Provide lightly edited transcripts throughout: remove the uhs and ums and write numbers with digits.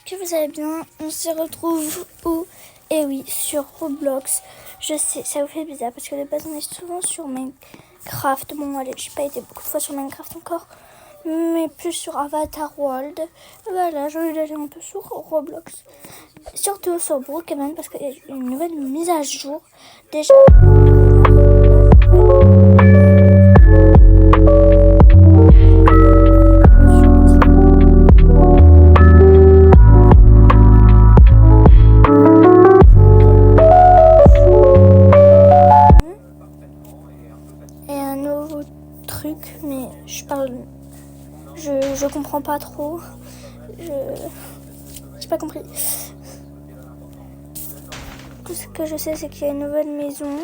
que vous allez bien. On se retrouve où? Eh oui, sur Roblox. Je sais, ça vous fait bizarre parce que de base on est souvent sur Minecraft. Bon, allez, j'ai pas été beaucoup de fois sur Minecraft encore, mais plus sur Avatar World. Voilà, j'ai envie d'aller un peu sur Roblox. Surtout sur Brookhaven parce qu'il y a une nouvelle mise à jour. Déjà. Mais je comprends pas trop. J'ai pas compris. Tout ce que je sais, c'est qu'il y a une nouvelle maison.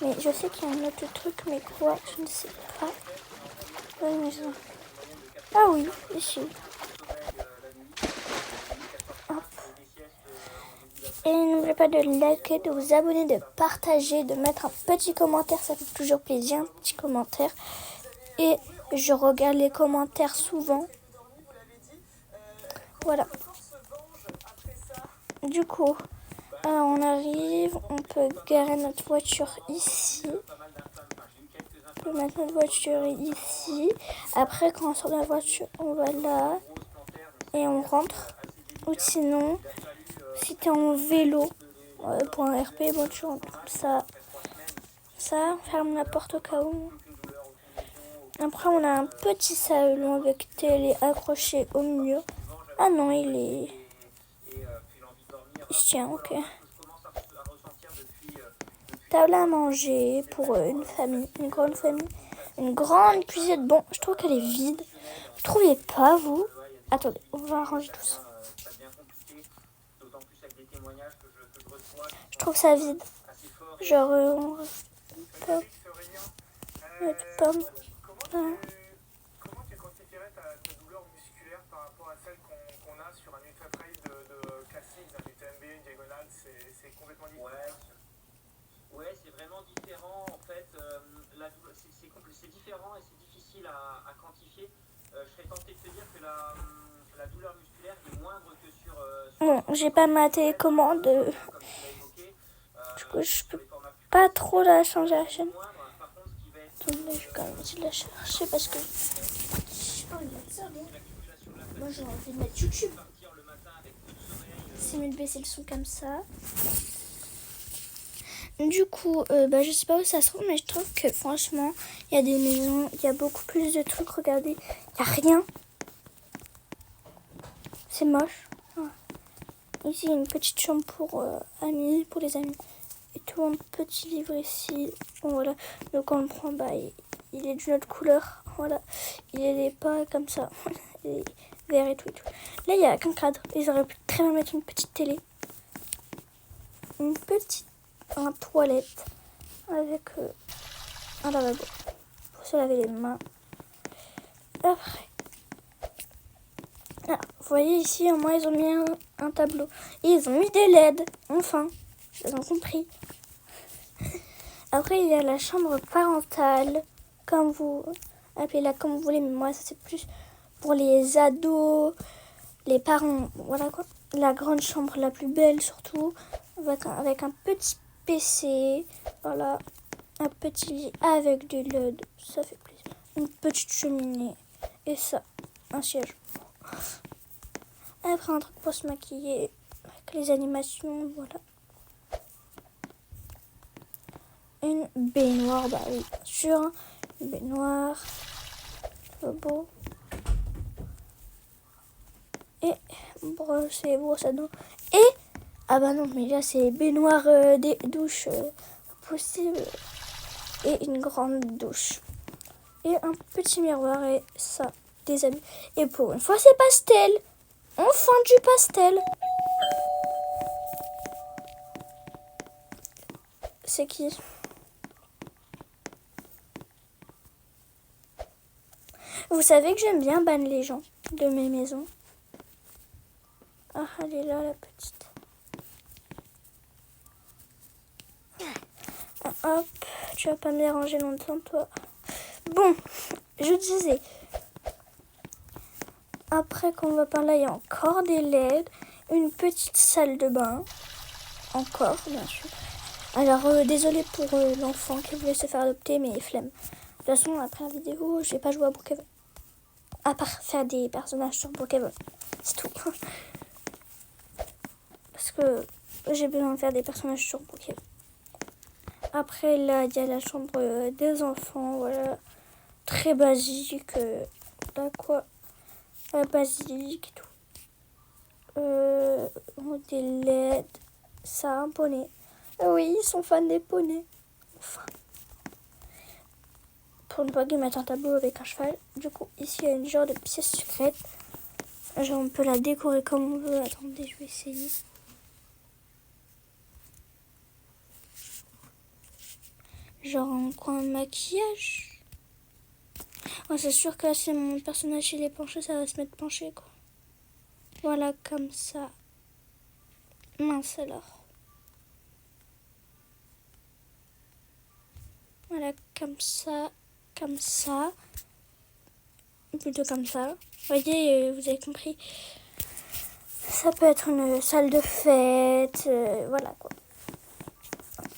Mais je sais qu'il y a un autre truc, mais quoi, je ne sais pas. Nouvelle maison. Ah oui, ici. Hop. Et n'oubliez pas de liker, de vous abonner, de partager, de mettre un petit commentaire. Ça fait toujours plaisir, un petit commentaire. Et je regarde les commentaires souvent. Voilà. Du coup, on arrive, on peut garer notre voiture ici. On peut mettre notre voiture ici. Après, quand on sort de la voiture, on va là. Et on rentre. Ou sinon, si t'es en vélo, pour un RP, bon, tu rentres comme ça. Ça, on ferme la porte au cas où. Après, on a un petit salon avec télé accroché au mur. Ah non, il se tient, ok. Table à manger pour une famille, une grande famille. Une grande cuisine. Bon, je trouve qu'elle est vide. Vous trouvez pas, vous? Attendez, on va arranger tout ça. Je trouve ça vide. Genre, on peut mettre pomme. Voilà. Comment tu quantifierais ta douleur musculaire par rapport à celle qu'on a sur un ultra trail de classique, d'un UTMB, une diagonale, c'est complètement différent. Ouais, c'est vraiment différent. En fait, c'est différent et c'est difficile à quantifier. Je serais tenté de te dire que la douleur musculaire est moindre que sur Bon, j'ai pas ma télécommande. Du coup, je peux pas trop la changer à la chaîne. Attendez, je vais quand même essayer de la chercher parce que... Moi, j'ai envie de mettre YouTube. C'est mieux de baisser le son comme ça. Du coup, je sais pas où ça se trouve, mais je trouve que franchement, il y a des maisons, il y a beaucoup plus de trucs. Regardez, il n'y a rien. C'est moche. Ouais. Ici, il y a une petite chambre pour amis, pour les amis. Et tout un petit livre ici. Bon, voilà. Donc, quand on le prend, il est d'une autre couleur. Voilà. Il est pas comme ça. Il est vert et tout et tout. Là, il n'y a qu'un cadre. Ils auraient pu très bien mettre une petite télé. Un toilette avec un lavabo pour se laver les mains. Après, vous voyez ici, au moins ils ont mis un tableau. Et ils ont mis des LED, enfin, ils ont compris. Après, il y a la chambre parentale, comme vous appelez-la comme vous voulez, mais moi ça c'est plus pour les ados, les parents, voilà quoi. La grande chambre la plus belle surtout, avec un petit PC, voilà, un petit lit avec des LED, ça fait plaisir. Une petite cheminée et ça, un siège. Après un truc pour se maquiller avec les animations, voilà. Une baignoire, bah oui, bien sûr, une baignoire, beau. Et brosse à dents. Et ah bah non, mais là c'est baignoire des douches possibles et une grande douche. Et un petit miroir et ça, des habits. Et pour une fois c'est pastel. Enfin du pastel. C'est qui? Vous savez que j'aime bien ban les gens de mes maisons. Ah, elle est là la petite. Hop, tu vas pas me déranger longtemps, toi. Bon, je disais. Après qu'on va par là, il y a encore des LED. une petite salle de bain. Encore, bien sûr. Alors, désolé pour l'enfant qui voulait se faire adopter, mais flemme. De toute façon, après la vidéo, je vais pas jouer à Brookhaven. À part faire des personnages sur Brookhaven. C'est tout. Parce que j'ai besoin de faire des personnages sur Brookhaven. Après, là, il y a la chambre des enfants. Voilà. Très basique. Là, quoi. Basique et tout. Des LED. Ça, un poney. Ah oui, ils sont fans des poneys. Enfin. Pour ne pas qu'ils mettent un tableau avec un cheval. Du coup, ici, il y a une genre de pièce secrète. Genre, on peut la décorer comme on veut. Attendez, je vais essayer. Genre un coin de maquillage. Oh, c'est sûr que là, si mon personnage il est penché, ça va se mettre penché, quoi. Voilà, comme ça. Mince alors. Voilà, comme ça. Comme ça. Plutôt comme ça. Vous voyez, vous avez compris. Ça peut être une salle de fête. Voilà, quoi.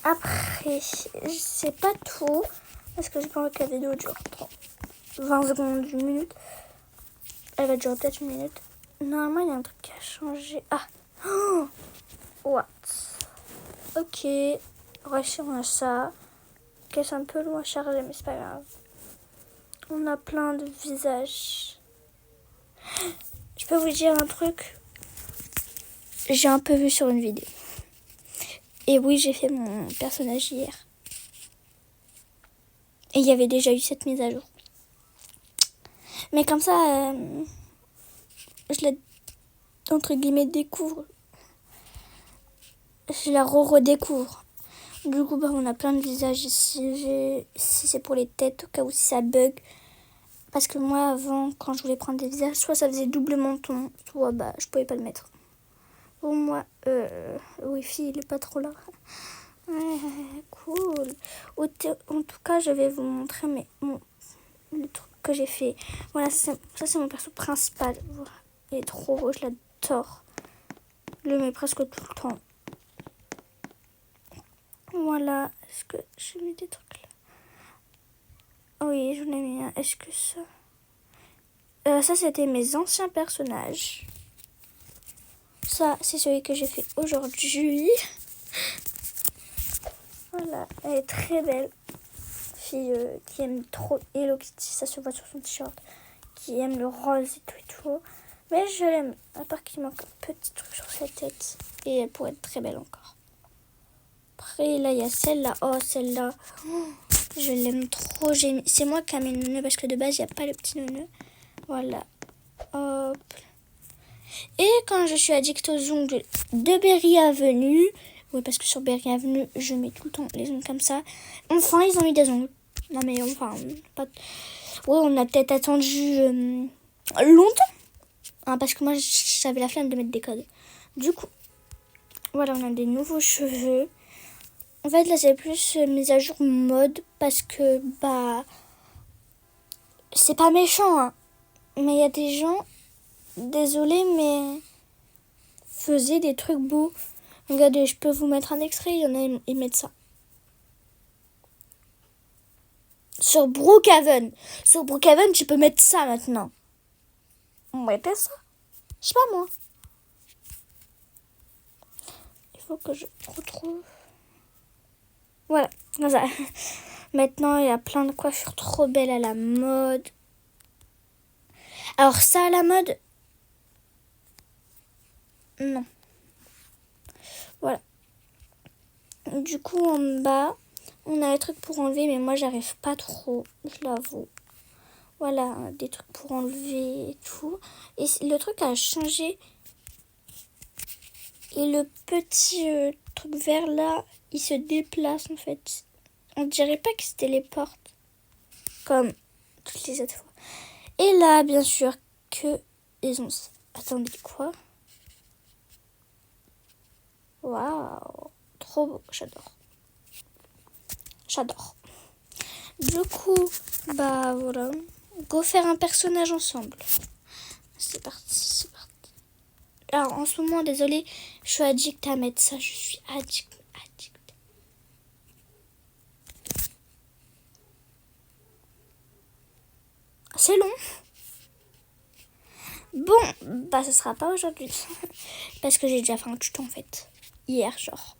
Après, je sais pas tout. Parce que j'ai pas envie que la vidéo dure 20 secondes, une minute. Elle va durer peut-être une minute. Normalement, il y a un truc qui a changé. Ah! Oh, what? Ok. Voici, on a ça. Ok, c'est un peu long à charger, mais c'est pas grave. On a plein de visages. Je peux vous dire un truc. J'ai un peu vu sur une vidéo. Et oui, j'ai fait mon personnage hier. Et il y avait déjà eu cette mise à jour. Mais comme ça, je la, entre guillemets, découvre. Je la redécouvre. Du coup, on a plein de visages ici. Si c'est pour les têtes, au cas où si ça bug. Parce que moi, avant, quand je voulais prendre des visages, soit ça faisait double menton, soit je pouvais pas le mettre. Pour moi, le wifi, il est pas trop là. Ouais, cool. En tout cas, je vais vous montrer le truc que j'ai fait. Voilà, ça c'est mon perso principal. Voilà. Il est trop beau, je l'adore. Je le mets presque tout le temps. Voilà. Est-ce que j'ai mis des trucs là? Oui, j'en ai mis un. Est-ce que ça... ça, c'était mes anciens personnages. Ça, c'est celui que j'ai fait aujourd'hui. Voilà, elle est très belle. Fille qui aime trop Hello Kitty, ça se voit sur son t-shirt. Qui aime le rose et tout. Mais je l'aime, à part qu'il manque un petit truc sur sa tête. Et elle pourrait être très belle encore. Après, là, il y a celle-là. Oh, celle-là. Oh, je l'aime trop. C'est moi qui ai mis le neuneu parce que de base, il n'y a pas le petit neuneu. Voilà. Hop. Et quand je suis addict aux ongles de Berry Avenue, oui, parce que sur Berry Avenue, je mets tout le temps les ongles comme ça. Enfin, ils ont mis des ongles. Non, mais enfin, pas... Ouais, on a peut-être attendu longtemps. Hein, parce que moi, j'avais la flemme de mettre des codes. Du coup, voilà, on a des nouveaux cheveux. En fait, là, c'est plus mise à jour mode parce que, c'est pas méchant, hein. Mais il y a des gens, désolé, mais faisaient des trucs beaux. Regardez, je peux vous mettre un extrait, il y en a, ils mettent ça. Sur Brookhaven. Sur Brookhaven, tu peux mettre ça maintenant. On mettait ça. Je sais pas moi. Il faut que je retrouve. Voilà, comme ça. Maintenant, il y a plein de coiffures trop belles à la mode. Alors ça, à la mode... Non. Voilà. Du coup, en bas, on a les trucs pour enlever, mais moi, j'arrive pas trop, je l'avoue. Voilà, des trucs pour enlever et tout. Et le truc a changé. Et le petit truc vert là, il se déplace en fait. On dirait pas que c'était les portes. Comme toutes les autres fois. Et là, bien sûr, que ils ont... Attendez, quoi? Waouh! Trop beau, j'adore. J'adore. Du coup, voilà. Go faire un personnage ensemble. C'est parti, c'est parti. Alors, en ce moment, désolée, je suis addict à mettre ça. Je suis addict. C'est long. Bon, bah, ce sera pas aujourd'hui. Parce que j'ai déjà fait un tuto, en fait. Hier, genre.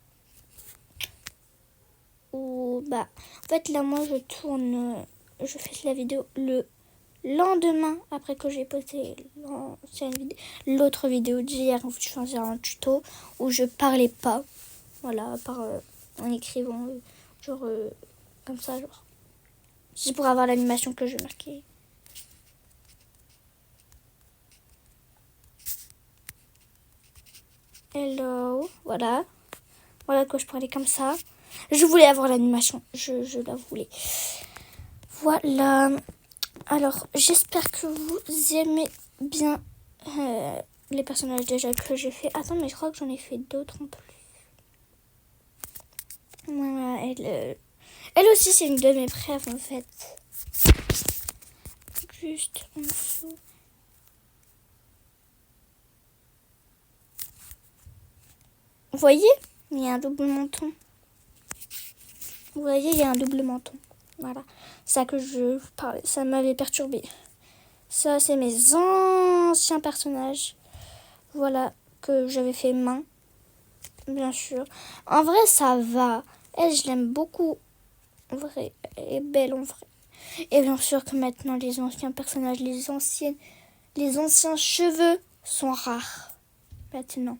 Ou, bah, en fait, là, moi, je fais la vidéo le lendemain, après que j'ai posté l'autre vidéo d'hier, où je faisais un tuto où je parlais pas. Voilà, à part en écrivant, genre, comme ça, genre. C'est pour avoir l'animation que je marquais. Hello, voilà. Voilà que je parlais comme ça. Je voulais avoir l'animation, je la voulais. Voilà. Alors, j'espère que vous aimez bien les personnages déjà que j'ai fait. Attends, mais je crois que j'en ai fait d'autres en plus. Voilà, elle aussi, c'est une de mes préfs en fait. Juste en dessous. Vous voyez, il y a un double menton. Vous voyez, il y a un double menton. Voilà, ça que je parlais, ça m'avait perturbé. Ça, c'est mes anciens personnages. Voilà, que j'avais fait main, bien sûr. En vrai, ça va. Elle, je l'aime beaucoup. En vrai, elle est belle en vrai. Et bien sûr que maintenant, les anciens personnages, les anciens cheveux sont rares. Maintenant.